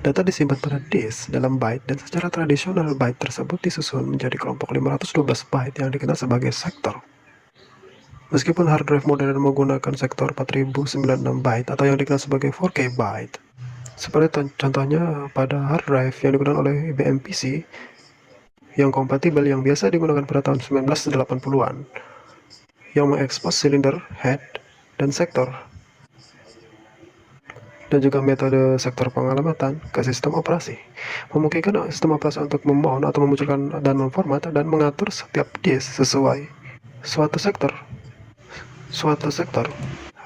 Data disimpan pada disk dalam byte dan secara tradisional byte tersebut disusun menjadi kelompok 512 byte yang dikenal sebagai sektor. Meskipun hard drive modern menggunakan sektor 4096 byte atau yang dikenal sebagai 4K byte, seperti contohnya pada hard drive yang digunakan oleh IBM PC yang kompatibel yang biasa digunakan pada tahun 1980-an, yang mengekspos silinder, head, dan sektor, dan juga metode sektor pengalamatan ke sistem operasi, memungkinkan sistem operasi untuk memount atau memunculkan dan memformat dan mengatur setiap disk sesuai suatu sektor. Suatu sektor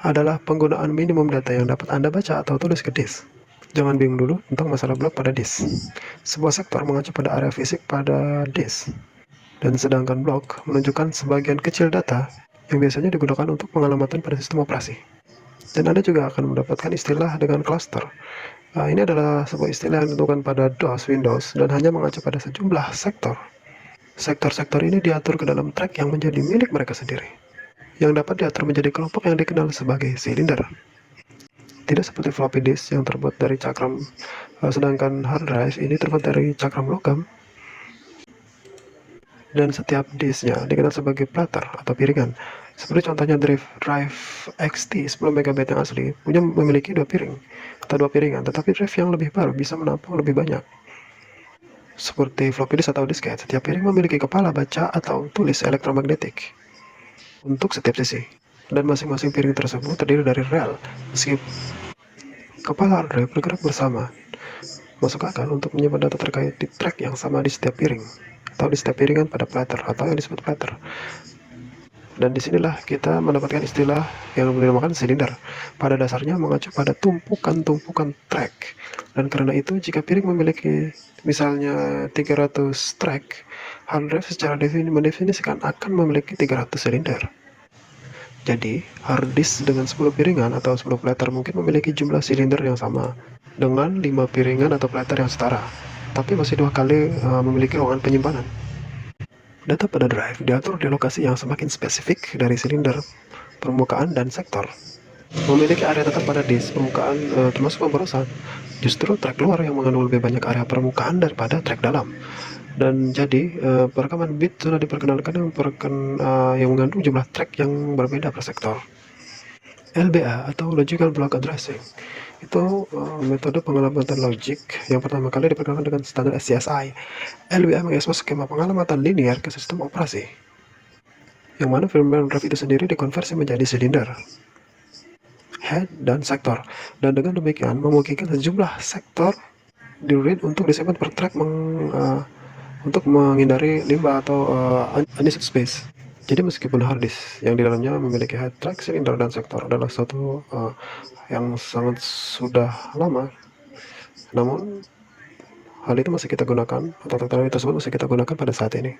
adalah penggunaan minimum data yang dapat Anda baca atau tulis ke disk. Jangan bingung dulu tentang masalah blok pada disk. Sebuah sektor mengacu pada area fisik pada disk, dan sedangkan blok menunjukkan sebagian kecil data yang biasanya digunakan untuk pengalamatan pada sistem operasi. Dan Anda juga akan mendapatkan istilah dengan cluster. Ini adalah sebuah istilah yang ditentukan pada DOS Windows dan hanya mengacu pada sejumlah sektor. Sektor-sektor ini diatur ke dalam track yang menjadi milik mereka sendiri, yang dapat diatur menjadi kelompok yang dikenal sebagai silinder. Tidak seperti floppy disk yang terbuat dari cakram, sedangkan hard drive ini terbuat dari cakram logam, dan setiap disknya dikenal sebagai platter atau piringan. Seperti contohnya drive XT 10 MB yang asli memiliki dua piringan, tetapi drive yang lebih baru bisa menampung lebih banyak. Seperti floppy disk atau disket, setiap piring memiliki kepala baca atau tulis elektromagnetik untuk setiap sisi, dan masing-masing piring tersebut terdiri dari rel. Meski kepala hard drive bergerak bersama, masuk akal untuk menyimpan data terkait di track yang sama di setiap piring, atau di setiap piringan pada platter atau yang disebut platter. Dan disinilah kita mendapatkan istilah yang dinamakan silinder. Pada dasarnya mengacu pada tumpukan-tumpukan track. Dan karena itu, jika piring memiliki misalnya 300 track, hard drive secara mendefinisikan akan memiliki 300 silinder. Jadi, hard disk dengan 10 piringan atau 10 platter mungkin memiliki jumlah silinder yang sama dengan 5 piringan atau platter yang setara, tapi masih dua kali memiliki ruangan penyimpanan. Data pada drive diatur di lokasi yang semakin spesifik dari silinder, permukaan, dan sektor. Memiliki area tetap pada disk permukaan termasuk pemborosan. Justru track luar yang mengandung lebih banyak area permukaan daripada track dalam. Dan jadi perekaman bit sudah diperkenalkan yang mengandung jumlah track yang berbeda per sektor. LBA atau Logical Block Addressing itu metode pengalamatan logik yang pertama kali diperkenalkan dengan standar SCSI. LBA mengekspos skema pengalamatan linear ke sistem operasi, yang mana firmware drive itu sendiri dikonversi menjadi silinder, head, dan sektor, dan dengan demikian memungkinkan sejumlah sektor di read untuk disimpan per track untuk menghindari limbah atau unused space. Jadi meskipun hard disk yang di dalamnya memiliki head, track, silinder, dan sektor adalah suatu yang sangat sudah lama, namun hal itu masih kita gunakan, atau teknologi tersebut masih kita gunakan pada saat ini.